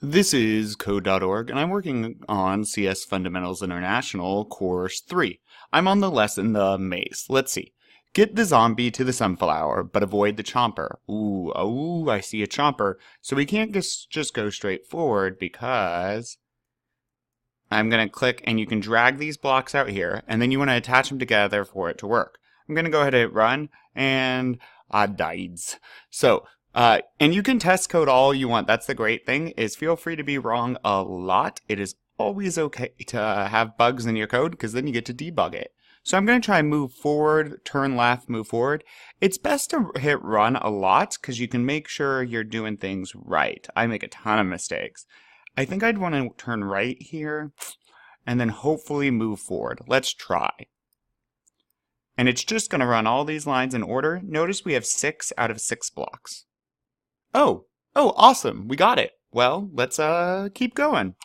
This is Code.org, and I'm working on CS Fundamentals International Course 3. I'm on the lesson, the maze. Let's see. Get the zombie to the sunflower, but avoid the chomper. Ooh, I see a chomper. So we can't just go straight forward because I'm going to click, and you can drag these blocks out here, and then you want to attach them together for it to work. I'm going to go ahead and hit run, and I died. And you can test code all you want. That's the great thing, is feel free to be wrong a lot. It is always okay to have bugs in your code, because then you get to debug it. So I'm going to try and move forward, turn left, move forward. It's best to hit run a lot, because you can make sure you're doing things right. I make a ton of mistakes. I think I'd want to turn right here, and then hopefully move forward. Let's try. And it's just going to run all these lines in order. Notice we have 6 out of 6 blocks. Oh, awesome. We got it. Well, let's keep going.